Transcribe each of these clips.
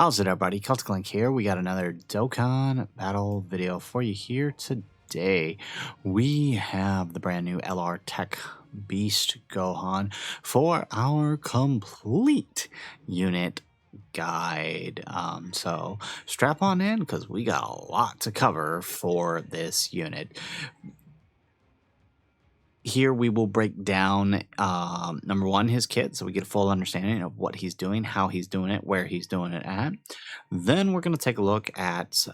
How's it, everybody? Celtic here. We got another Dokkan Battle video for you here today. We have the brand new LR Teq Beast Gohan for our complete unit guide. So strap on in because we got a lot to cover for this unit. Here we will break down, number one, his kit, so we get a full understanding of what he's doing, how he's doing it, where he's doing it at. Then we're going to take a look at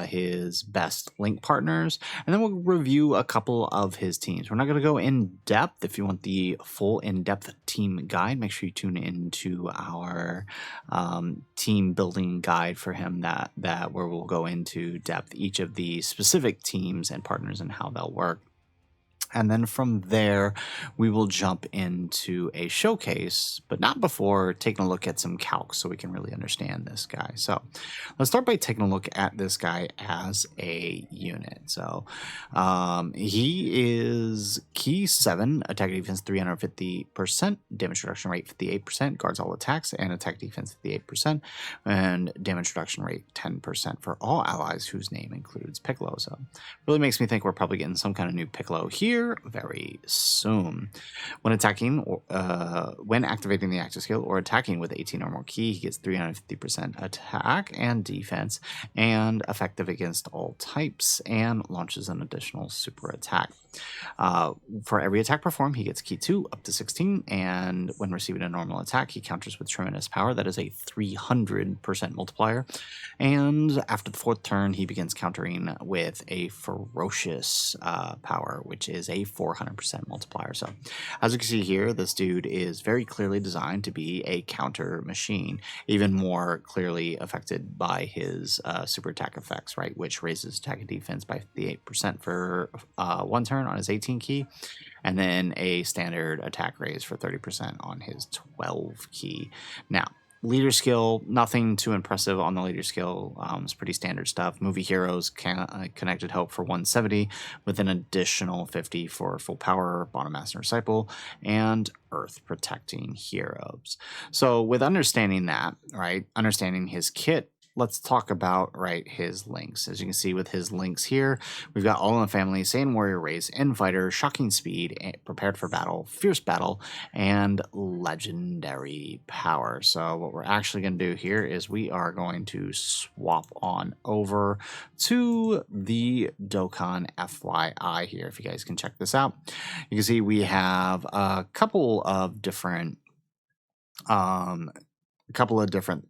his best link partners, and then we'll review a couple of his teams. We're not going to go in depth. If you want the full in-depth team guide, make sure you tune into our team building guide for him where we'll go into depth each of the specific teams and partners and how they'll work. And then from there, we will jump into a showcase, but not before taking a look at some calcs so we can really understand this guy. So let's start by taking a look at this guy as a unit. So he is key 7, attack defense 350%, damage reduction rate 58%, guards all attacks, and attack defense 58%, and damage reduction rate 10% for all allies whose name includes Piccolo. So really makes me think we're probably getting some kind of new Piccolo here very soon. When attacking, when activating the active skill or attacking with 18 or more ki, he gets 350% attack and defense and effective against all types and launches an additional super attack. For every attack performed, he gets ki 2 up to 16, and when receiving a normal attack, he counters with tremendous power. That is a 300% multiplier. And after the 4th turn, he begins countering with a ferocious power, which is a 400% multiplier. So as you can see here, this dude is very clearly designed to be a counter machine, even more clearly affected by his super attack effects, right, which raises attack and defense by 58% for 1 turn on his 18 ki, and then a standard attack raise for 30% on his 12 ki. Now, leader skill, nothing too impressive on the leader skill. It's pretty standard stuff. Movie heroes, connected hope for 170 with an additional 50 for full power, bottom master disciple, and earth protecting heroes. So with understanding that, right, understanding his kit, let's talk about, right, his links. As you can see with his links here, we've got All in the Family, Saiyan Warrior Race, End Fighter, Shocking Speed, Prepared for Battle, Fierce Battle, and Legendary Power. So what we're actually going to do here is we are going to swap on over to the Dokkan FYI here. If you guys can check this out, you can see we have a couple of different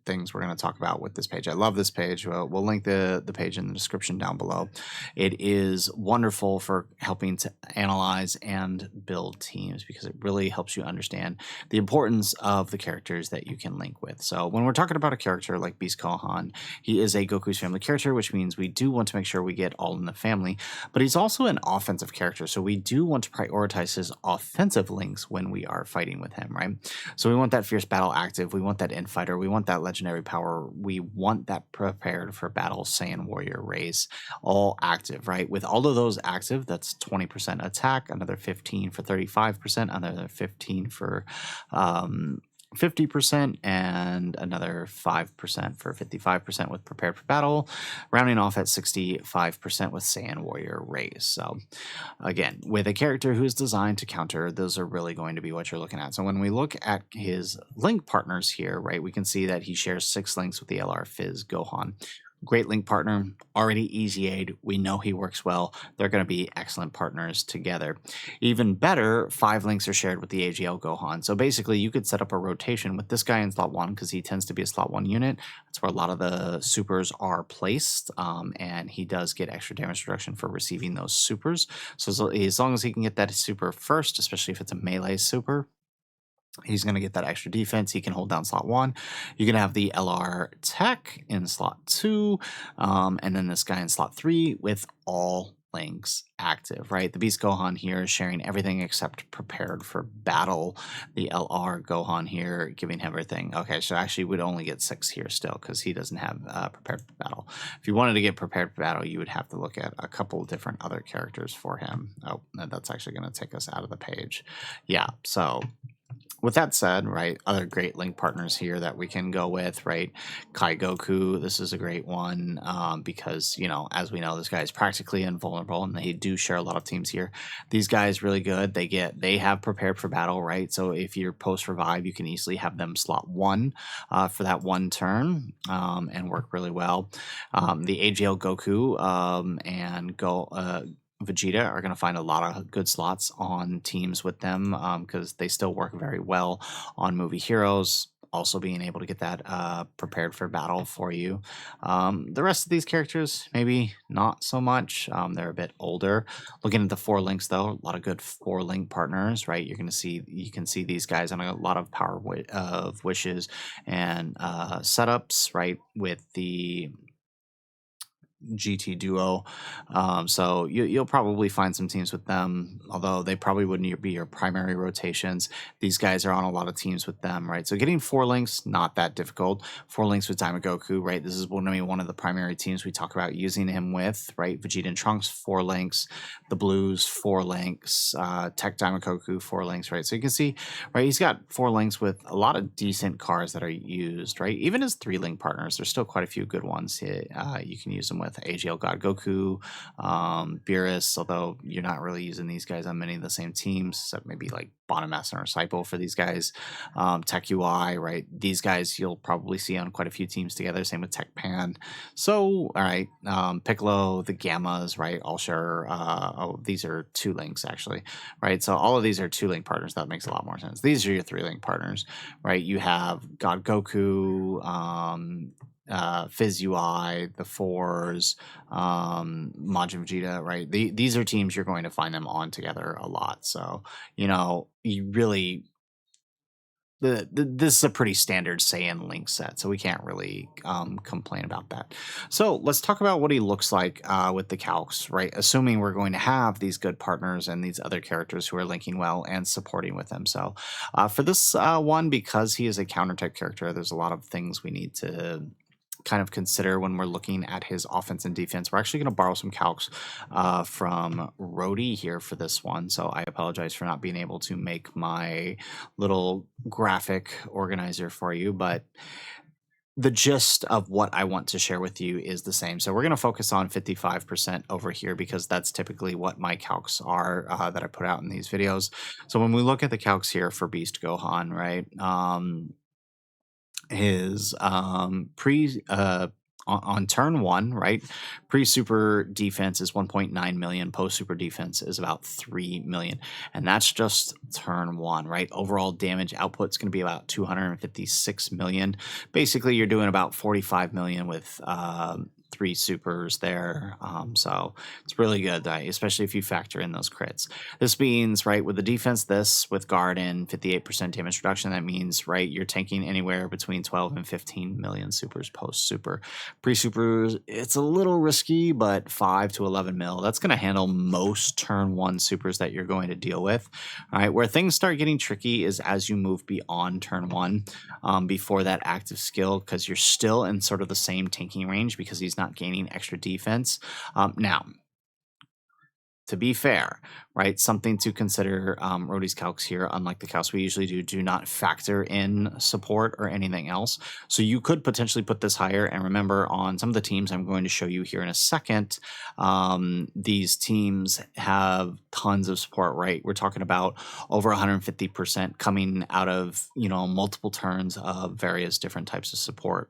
things we're going to talk about with this page. I love this page. We'll link the page in the description down below. It is wonderful for helping to analyze and build teams because it really helps you understand the importance of the characters that you can link with. So when we're talking about a character like Beast Gohan, he is a Goku's family character, which means we do want to make sure we get all in the family, but he's also an offensive character. So we do want to prioritize his offensive links when we are fighting with him, right? So we want that Fierce Battle active. We want that Fighter, we want that legendary power, we want that prepared for battle Saiyan Warrior Race all active, right? With all of those active, that's 20% attack, another 15 for 35%, another 15 for 50%, and another 5% for 55% with prepared for battle, rounding off at 65% with Saiyan Warrior Race. So again, with a character who's designed to counter, those are really going to be what you're looking at. So when we look at his link partners here, right, we can see that he shares 6 links with the LR Fizz Gohan. Great link partner, already easy aid. We know he works well. They're going to be excellent partners together. Even better, 5 links are shared with the AGL Gohan. So basically, you could set up a rotation with this guy in slot 1 because he tends to be a slot 1 unit. That's where a lot of the supers are placed, and he does get extra damage reduction for receiving those supers. So as long as he can get that super first, especially if it's a melee super, he's going to get that extra defense. He can hold down slot 1. You can have the LR Teq in slot 2, and then this guy in slot 3 with all links active, right? The Beast Gohan here is sharing everything except prepared for battle. The LR Gohan here giving everything. Okay, so actually would only get 6 here still because he doesn't have prepared for battle. If you wanted to get prepared for battle, you would have to look at a couple different other characters for him. Oh, that's actually going to take us out of the page. Yeah, so with that said, right, other great link partners here that we can go with, right? Kai Goku, this is a great one because, as we know, this guy is practically invulnerable and they do share a lot of teams here. These guys really good. They have prepared for battle, right? So if you're post revive, you can easily have them slot one for that one turn and work really well. The AGL Goku and Go. Vegeta are going to find a lot of good slots on teams with them because they still work very well on movie heroes. Also, being able to get that prepared for battle for you. The rest of these characters, maybe not so much. They're a bit older. Looking at the four links, though, a lot of good four link partners, right? You can see these guys on a lot of of wishes and setups, right? With the GT Duo. So you'll probably find some teams with them, although they probably wouldn't be your primary rotations. These guys are on a lot of teams with them, right? So getting four links, not that difficult. Four links with Diamond Goku, right? This is going to be one of the primary teams we talk about using him with, right? Vegeta and Trunks, four links. The Blues, four links. Teq Diamond Goku, four links, right? So you can see, right, he's got four links with a lot of decent cards that are used, right? Even his three link partners, there's still quite a few good ones you can use them with. AGL God Goku, Beerus, although you're not really using these guys on many of the same teams, except maybe like Bottom Master or Disciple for these guys. Tech UI, right? These guys you'll probably see on quite a few teams together. Same with Tech Pan. So, all right, Piccolo, the Gammas, right? All share. These are two links actually, right? So all of these are two link partners. That makes a lot more sense. These are your three link partners, right? You have God Goku, Fizz UI, the Fours, Majin Vegeta, right? These are teams you're going to find them on together a lot. So, you really this is a pretty standard Saiyan link set, so we can't really complain about that. So let's talk about what he looks like with the calcs, right? Assuming we're going to have these good partners and these other characters who are linking well and supporting with him. So for this one, because he is a counter type character, there's a lot of things we need to kind of consider when we're looking at his offense and defense. We're actually going to borrow some calcs from Rhodey here for this one. So I apologize for not being able to make my little graphic organizer for you, but the gist of what I want to share with you is the same. So we're going to focus on 55% over here because that's typically what my calcs are that I put out in these videos. So when we look at the calcs here for Beast Gohan, right? His pre on turn one, right? Pre super defense is 1.9 million. Post super defense is about 3 million. And that's just turn one, right? Overall damage output is going to be about 256 million. Basically, you're doing about 45 million with three supers there. So it's really good, especially if you factor in those crits. This means, right, with the defense, with guard and 58% damage reduction, that means, right, you're tanking anywhere between 12 and 15 million supers post super. Pre supers, it's a little risky, but 5 to 11 mil. That's going to handle most turn one supers that you're going to deal with. All right, where things start getting tricky is as you move beyond turn one, before that active skill, because you're still in sort of the same tanking range because he's not gaining extra defense. Now, to be fair, right, something to consider, Rhodey's calcs here, unlike the calcs we usually do not factor in support or anything else. So you could potentially put this higher. And remember, on some of the teams I'm going to show you here in a second, these teams have tons of support, right? We're talking about over 150% coming out of, multiple turns of various different types of support.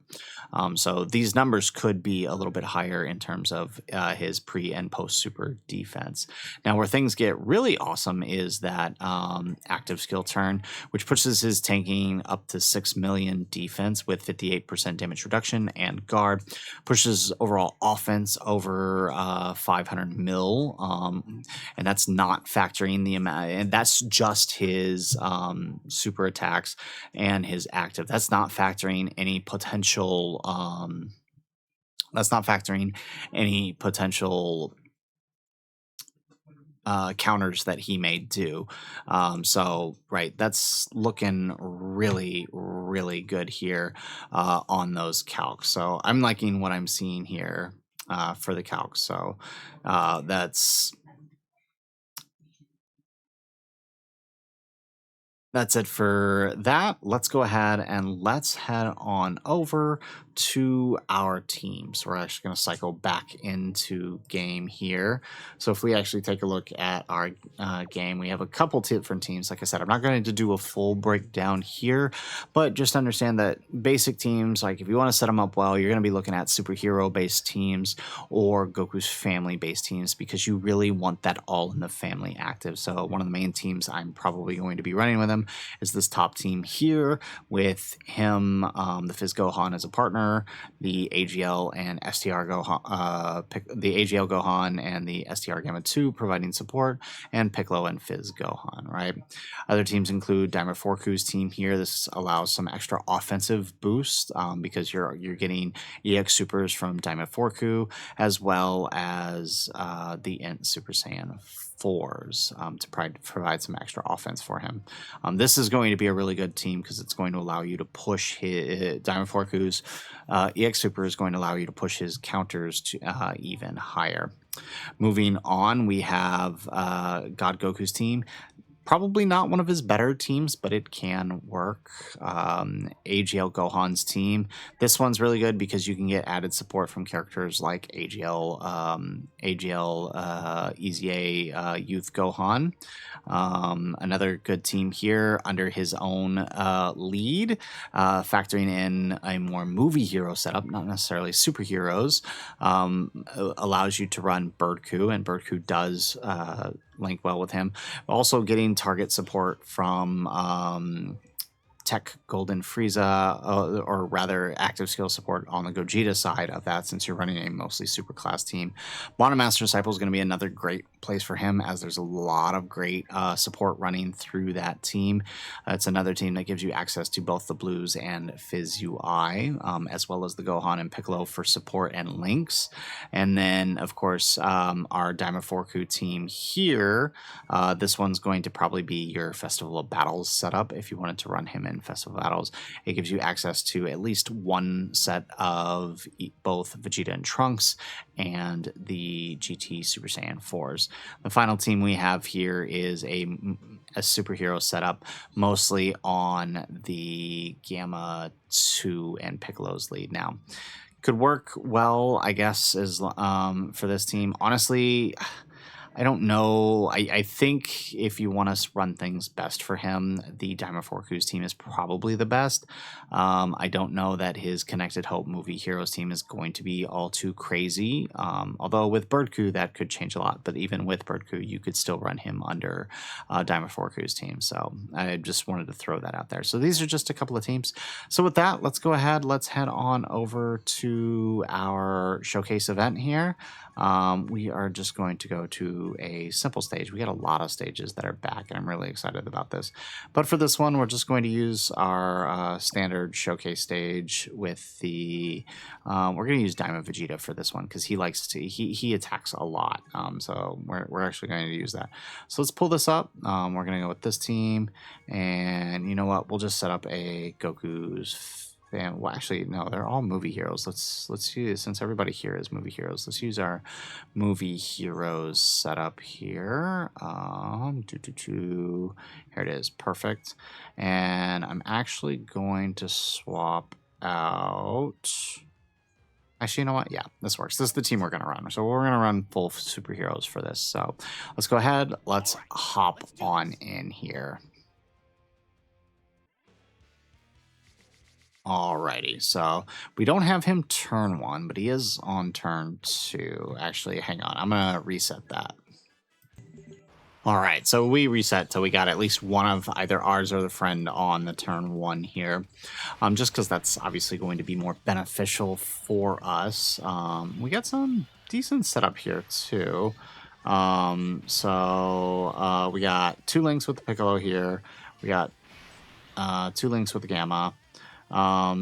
So these numbers could be a little bit higher in terms of his pre and post super defense. Now, where things get really awesome is that active skill turn, which pushes his tanking up to 6 million defense with 58% damage reduction, and guard pushes overall offense over 500 mil. And that's not factoring the amount, and that's just his super attacks and his active. That's not factoring any potential. That's not factoring any potential counters that he may do. So, right, that's looking really, really good here on those calcs. So I'm liking what I'm seeing here for the calcs. So that's That's it for that. Let's go ahead and let's head on over to our teams. We're actually going to cycle back into game here. So if we actually take a look at our game, we have a couple different teams. Like I said, I'm not going to do a full breakdown here, but just understand that basic teams, like if you want to set them up well, you're going to be looking at superhero-based teams or Goku's family-based teams because you really want that all in the family active. So one of the main teams I'm probably going to be running with him is this top team here with him, the Fizz Gohan as a partner, the AGL and STR Gohan, the AGL Gohan and the STR Gamma 2 providing support, and Piccolo and Fizz Gohan, right? Other teams include Diamond Forku's team here. This allows some extra offensive boost because you're getting EX supers from Diamond Forku as well as the Int Super Saiyan 4s to provide some extra offense for him. This is going to be a really good team because it's going to allow you to push his Diamond Forku's EX Super is going to allow you to push his counters to even higher. Moving on, we have God Goku's team. Probably not one of his better teams, but it can work. AGL Gohan's team. This one's really good because you can get added support from characters like AGL EZA Youth Gohan. Another good team here under his own lead, factoring in a more movie hero setup, not necessarily superheroes, allows you to run Birdku, and Birdku does link well with him. Also getting target support from Teq Golden Frieza, or rather active skill support on the Gogeta side of that, since you're running a mostly super class team. Bottom Master Disciple is going to be another great place for him, as there's a lot of great support running through that team. It's another team that gives you access to both the Blues and Fizz UI, as well as the Gohan and Piccolo for support and links. And then, of course, our Diamond Forku team here, this one's going to probably be your Festival of Battles setup if you wanted to run him in Festival Battles. It gives you access to at least one set of both Vegeta and Trunks and the GT Super Saiyan 4s. The final team we have here is a superhero setup, mostly on the Gamma 2 and Piccolo's lead. Now, could work well, I guess, as for this team. Honestly, I don't know. I think if you want to run things best for him, the Diamond Forku's team is probably the best. I don't know that his Connected Hope Movie Heroes team is going to be all too crazy. Although with Birdku, that could change a lot. But even with Birdku, you could still run him under Diamond Forku's team. So I just wanted to throw that out there. So these are just a couple of teams. So with that, let's go ahead. Let's head on over to our showcase event here. We are just going to go to a simple stage. We got a lot of stages that are back, and I'm really excited about this. But for this one, we're just going to use our standard showcase stage with the. We're going to use Diamond Vegeta for this one because he likes to. He attacks a lot. So we're actually going to use that. So let's pull this up. We're going to go with this team, and you know what? We'll just set up a Goku's. Well, actually, no, they're all movie heroes. Let's use, since everybody here is movie heroes, let's use our movie heroes setup here. Here it is, perfect. And I'm actually going to swap out. Actually, you know what? Yeah, this works. This is the team we're going to run. So we're going to run full superheroes for this. So let's go ahead. Let's hop on in here. Alrighty, so we don't have him turn 1, but he is on turn 2. Actually, hang on, I'm gonna reset that. Alright, so we reset till we got at least one of either ours or the friend on the turn 1 here. Just because that's obviously going to be more beneficial for us. We got some decent setup here too. So we got 2 links with the Piccolo here. We got 2 links with the Gamma.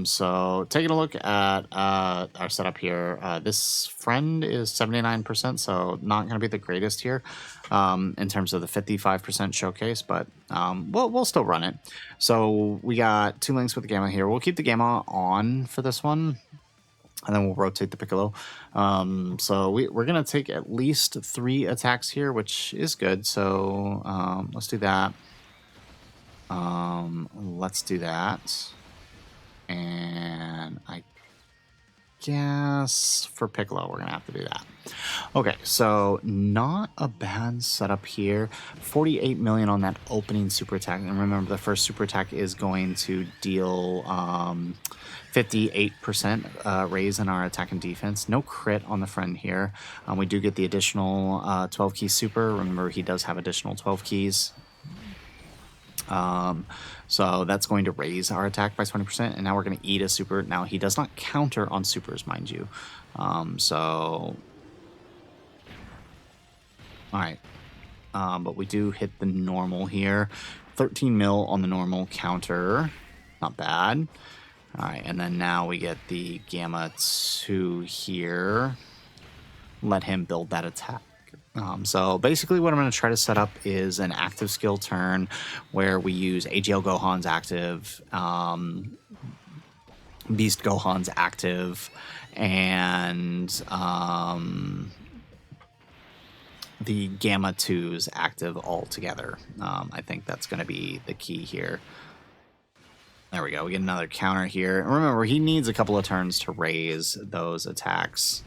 So taking a look at our setup here, this friend is 79%, so not going to be the greatest here in terms of the 55% showcase, but we'll still run it. So we got 2 links with the Gamma here. We'll keep the Gamma on for this one, and then we'll rotate the Piccolo. So we're going to take at least 3 attacks here, which is good. So let's do that. Let's do that. And I guess for Piccolo, we're going to have to do that. Okay, so not a bad setup here. 48 million on that opening super attack. And remember, the first super attack is going to deal 58% raise in our attack and defense. No crit on the friend here. We do get the additional 12 key super. Remember, he does have additional 12 keys. So that's going to raise our attack by 20%, and now we're going to eat a super. Now, he does not counter on supers, mind you. All right. But we do hit the normal here. 13 mil on the normal counter. Not bad. All right, and then now we get the Gamma 2 here. Let him build that attack. So basically what I'm going to try to set up is an active skill turn where we use AGL Gohan's active, Beast Gohan's active, and the Gamma 2's active all together. I think that's going to be the key here. There we go. We get another counter here. And remember, he needs a couple of turns to raise those attacks.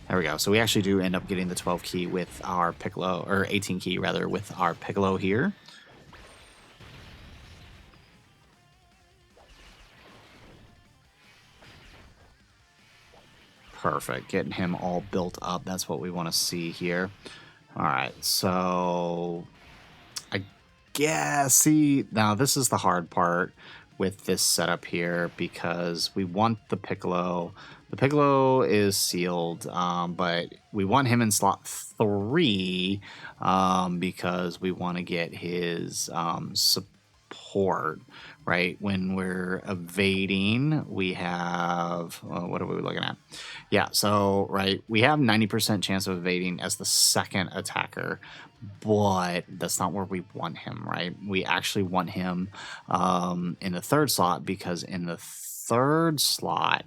There we go. So we actually do end up getting the 12 key with our Piccolo, or 18 key rather, with our Piccolo here. Perfect. Getting him all built up. That's what we want to see here. All right. So I guess, see, now this is the hard part with this setup here because we want the Piccolo. The Piccolo is sealed, but we want him in slot 3 because we want to get his support, right? When we're evading, we have, what are we looking at? Yeah, so, right, we have 90% chance of evading as the second attacker, but that's not where we want him, right? We actually want him in the third slot because in the third slot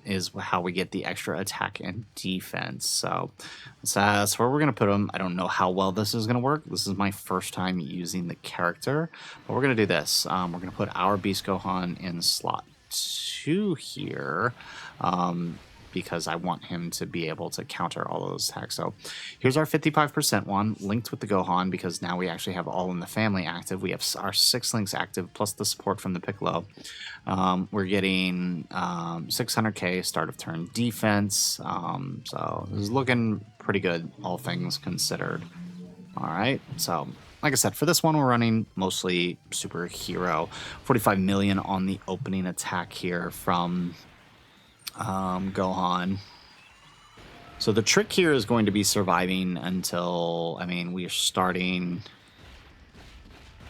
is how we get the extra attack and defense. So that's where we're going to put him. I don't know how well this is going to work. This is my first time using the character, but we're going to do this. We're going to put our Beast Gohan in slot 2 here. Because I want him to be able to counter all of those attacks. So here's our 55% one linked with the Gohan because now we actually have all in the family active. We have our 6 links active plus the support from the Piccolo. We're getting 600k start of turn defense. So this is looking pretty good, all things considered. All right, so like I said, for this one, we're running mostly superhero. 45 million on the opening attack here from Gohan. So the trick here is going to be surviving until, I mean, we're starting.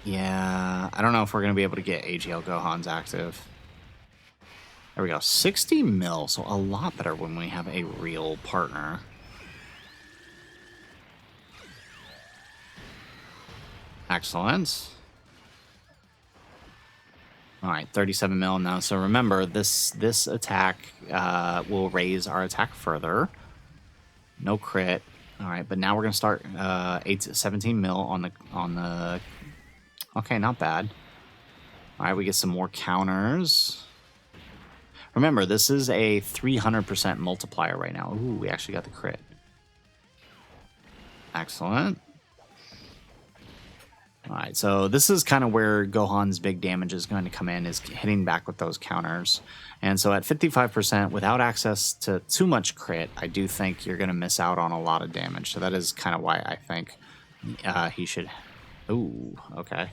Yeah, I don't know if we're going to be able to get AGL Gohan's active. There we go, 60 mil, so a lot better when we have a real partner. Excellent. All right, 37 mil now. So remember, this attack will raise our attack further. No crit. All right, but now we're gonna start 17 mil on the. Okay, not bad. All right, we get some more counters. Remember, this is a 300% multiplier right now. Ooh, we actually got the crit. Excellent. All right, so this is kind of where Gohan's big damage is going to come in, is hitting back with those counters. And so at 55%, without access to too much crit, I do think you're going to miss out on a lot of damage. So that is kind of why I think he should... Ooh, okay.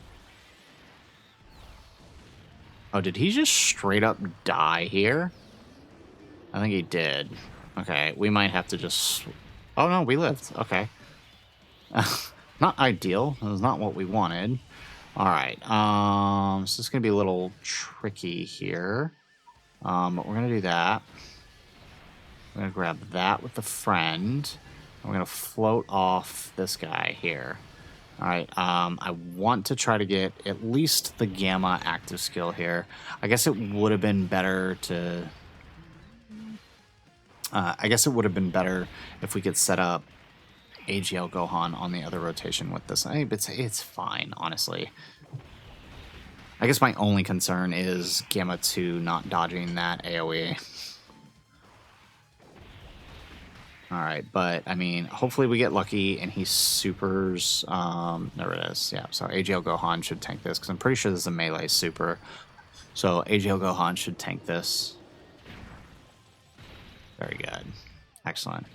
Oh, did he just straight up die here? I think he did. Okay, we might have to just... Oh, no, we lived. Okay. Not ideal. It was not what we wanted. All right. So this is going to be a little tricky here. But we're going to do that. We're going to grab that with the friend. We're going to float off this guy here. All right. I want to try to get at least the Gamma active skill here. I guess it would have been better to... I guess it would have been better if we could set up AGL Gohan on the other rotation with this. It's fine, honestly. I guess my only concern is Gamma 2 not dodging that AoE. Alright, but, I mean, hopefully we get lucky and he supers... there it is. Yeah, so AGL Gohan should tank this, because I'm pretty sure this is a melee super. So AGL Gohan should tank this. Very good. Excellent.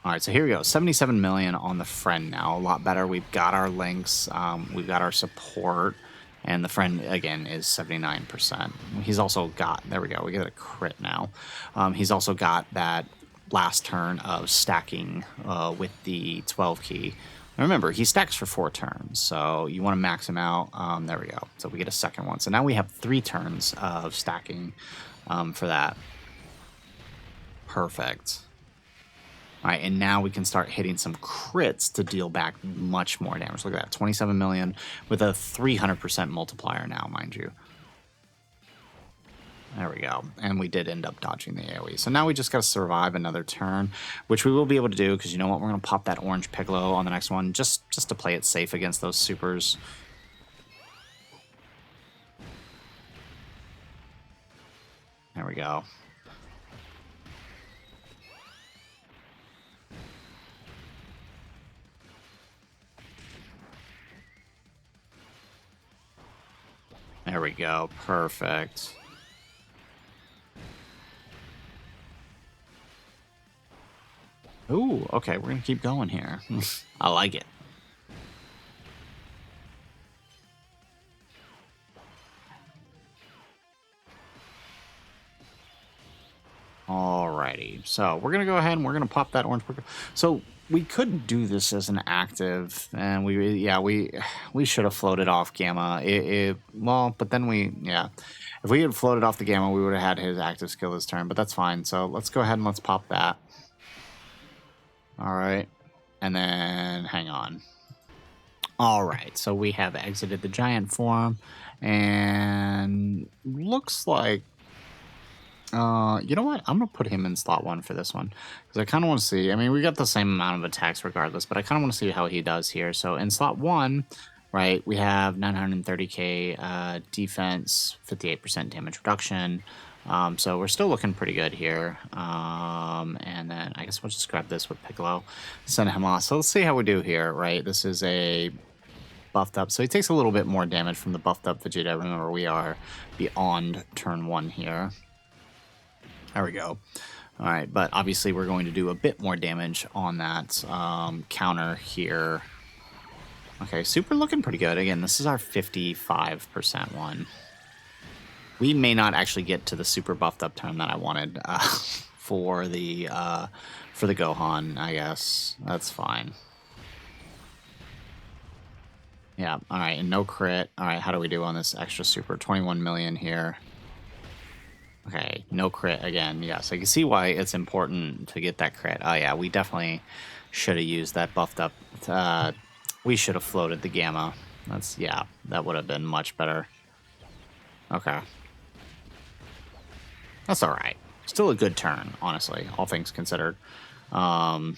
Alright, so here we go. 77 million on the friend now. A lot better. We've got our links. We've got our support. And the friend, again, is 79%. He's also got... There we go. We get a crit now. He's also got that last turn of stacking with the 12 key. Now remember, he stacks for 4 turns, so you want to max him out. There we go. So we get a second one. So now we have 3 turns of stacking for that. Perfect. All right, and now we can start hitting some crits to deal back much more damage. Look at that, 27 million with a 300% multiplier now, mind you. There we go. And we did end up dodging the AoE. So now we just got to survive another turn, which we will be able to do, because you know what? We're going to pop that orange Piccolo on the next one just to play it safe against those supers. There we go. There we go. Perfect. Ooh, okay. We're going to keep going here. I like it. Alrighty. So we're going to go ahead and we're going to pop that orange. So we could do this as an active, and we should have floated off Gamma. Well, but then if we had floated off the Gamma, we would have had his active skill this turn, but that's fine. So let's go ahead and let's pop that. All right, and then hang on. All right, so we have exited the giant form, and looks like you know what? I'm going to put him in slot 1 for this one, because I kind of want to see. I mean, we got the same amount of attacks regardless, but I kind of want to see how he does here. So in slot 1, right, we have 930k defense, 58% damage reduction. So we're still looking pretty good here. And then I guess we'll just grab this with Piccolo, send him off. So let's see how we do here, right? This is a buffed up. So he takes a little bit more damage from the buffed up Vegeta. Remember, we are beyond turn 1 here. There we go. All right, but obviously we're going to do a bit more damage on that counter here. Okay, super looking pretty good. Again, this is our 55% one. We may not actually get to the super buffed up turn that I wanted for the Gohan, I guess. That's fine. Yeah, all right, and no crit. All right, how do we do on this extra super? 21 million here. Okay, no crit again. Yeah, so you can see why it's important to get that crit. Oh yeah, we definitely should have used that buffed up. We should have floated the Gamma. That would have been much better. Okay. That's all right. Still a good turn, honestly, all things considered. Yeah,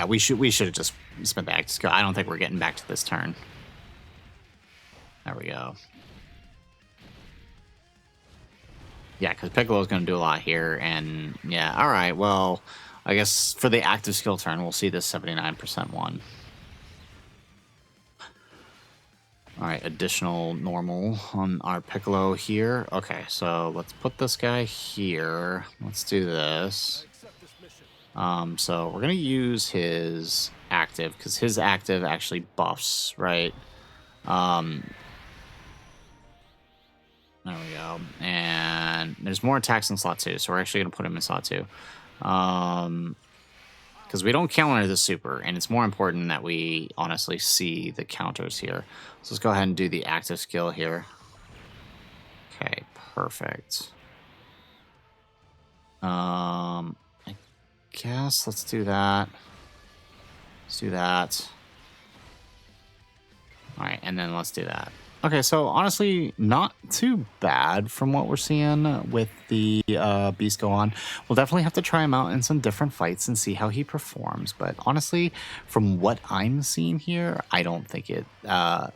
we should have just spent the active skill. I don't think we're getting back to this turn. There we go. Yeah, because Piccolo's going to do a lot here, and yeah, all right, well, I guess for the active skill turn, we'll see this 79% one. All right, additional normal on our Piccolo here. Okay, so let's put this guy here. Let's do this. So we're going to use his active, because his active actually buffs, right? There we go. And there's more attacks in slot 2, so we're actually going to put him in slot 2. Because we don't counter the super, and it's more important that we honestly see the counters here. So let's go ahead and do the active skill here. Okay, perfect. I guess let's do that. Let's do that. All right, and then let's do that. Okay, so honestly, not too bad from what we're seeing with the Beast Gohan. We'll definitely have to try him out in some different fights and see how he performs. But honestly, from what I'm seeing here, I don't think it. I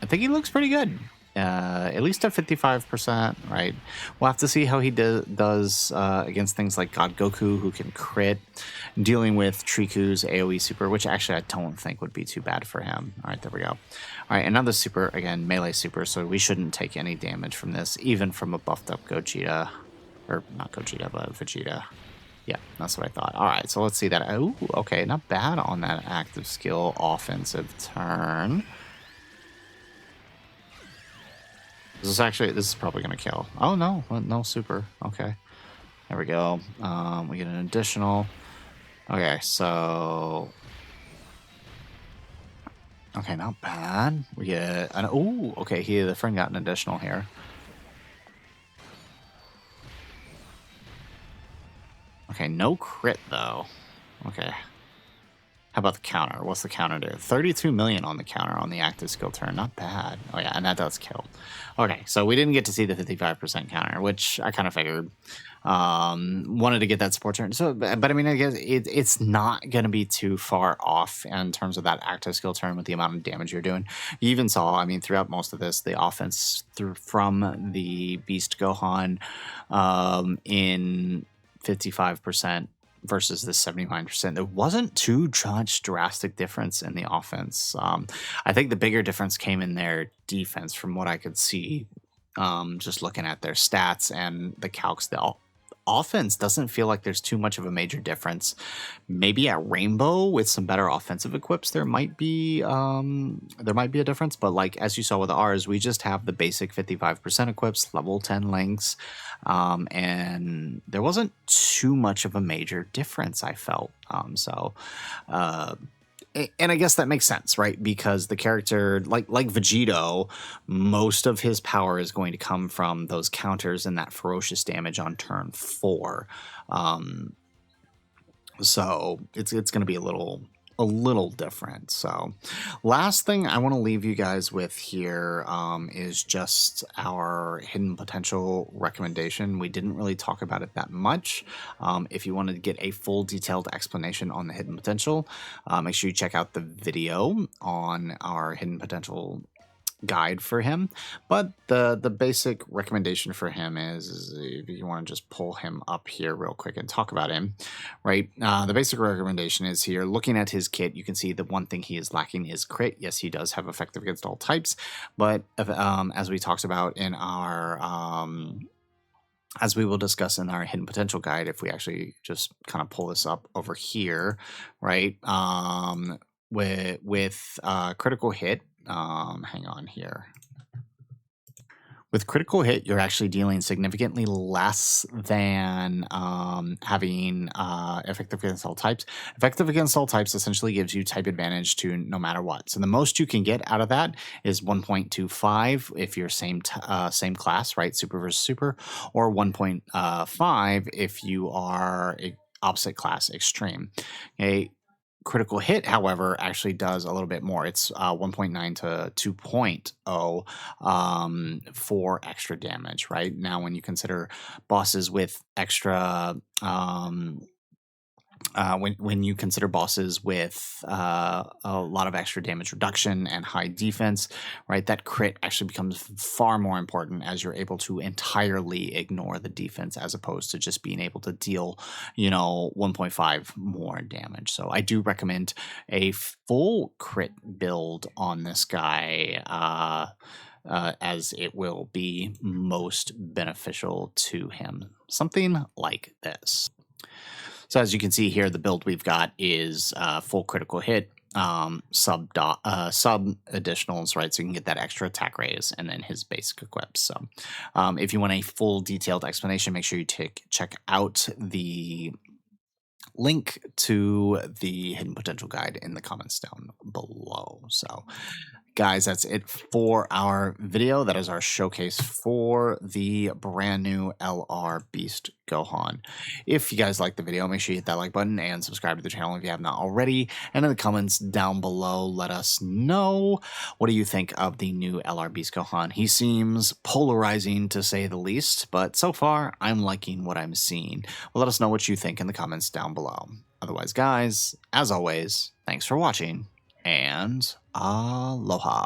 think he looks pretty good. At least at 55%, right? We'll have to see how he does against things like God Goku, who can crit, dealing with Triku's AoE super, which actually I don't think would be too bad for him. All right, there we go. All right, another super, again, melee super, so we shouldn't take any damage from this, even from a buffed up Gogeta. Or not Gogeta, but Vegeta. Yeah, that's what I thought. All right, so let's see that. Ooh, okay, not bad on that active skill offensive turn. This is probably going to kill. Oh, no, no super. Okay, there we go. We get an additional. Okay, so... Okay, not bad. We get an... Ooh, okay, the friend got an additional here. Okay, no crit, though. Okay. How about the counter? What's the counter do? 32 million on the counter on the active skill turn. Not bad. Oh, yeah, and that does kill. Okay, so we didn't get to see the 55% counter, which I kind of figured. Wanted to get that support turn. So, but I mean, I guess it's not going to be too far off in terms of that active skill turn with the amount of damage you're doing. You even saw, I mean, throughout most of this, the offense from the Beast Gohan in 55% versus the 79%. There wasn't too much drastic difference in the offense. I think the bigger difference came in their defense from what I could see, just looking at their stats and the calcs. The offense doesn't feel like there's too much of a major difference. Maybe at Rainbow with some better offensive equips, there might be a difference. But like as you saw with ours, we just have the basic 55% equips, level 10 links, and there wasn't too much of a major difference, I felt. And I guess that makes sense, right? Because the character, like Vegito, most of his power is going to come from those counters and that ferocious damage on turn 4. So it's going to be a little different. So last thing I want to leave you guys with here is just our hidden potential recommendation. We didn't really talk about it that much. If you wanted to get a full detailed explanation on the hidden potential, make sure you check out the video on our hidden potential guide for him. But the basic recommendation for him is if you want to just pull him up here real quick and talk about him, right? The basic recommendation is here, looking at his kit, you can see the one thing he is lacking is crit. Yes, he does have effective against all types, but as we talked about in our as we will discuss in our hidden potential guide, if we actually just kind of pull this up over here, right? With critical hit, hang on here. With critical hit, you're actually dealing significantly less than having effective against all types. Effective against all types essentially gives you type advantage to no matter what. So the most you can get out of that is 1.25 if you're same class, right? Super versus super, or 1.5 if you are opposite class, extreme. Okay. Critical hit, however, actually does a little bit more. It's 1.9 to 2.0 for extra damage, right? Now, when you consider bosses with extra when you consider bosses with a lot of extra damage reduction and high defense, right, that crit actually becomes far more important as you're able to entirely ignore the defense as opposed to just being able to deal, 1.5 more damage. So I do recommend a full crit build on this guy, as it will be most beneficial to him. Something like this. So as you can see here, the build we've got is full critical hit, sub additionals, right? So you can get that extra attack raise and then his basic equips. So if you want a full detailed explanation, make sure you check out the link to the hidden potential guide in the comments down below. So Guys, that's it for our video. That is our showcase for the brand new LR Beast Gohan. If you guys like the video, make sure you hit that like button and subscribe to the channel if you have not already. And in the comments down below, let us know, what do you think of the new LR Beast Gohan? He seems polarizing to say the least, but so far I'm liking what I'm seeing. Well, let us know what you think in the comments down below. Otherwise, guys, as always, thanks for watching, and aloha.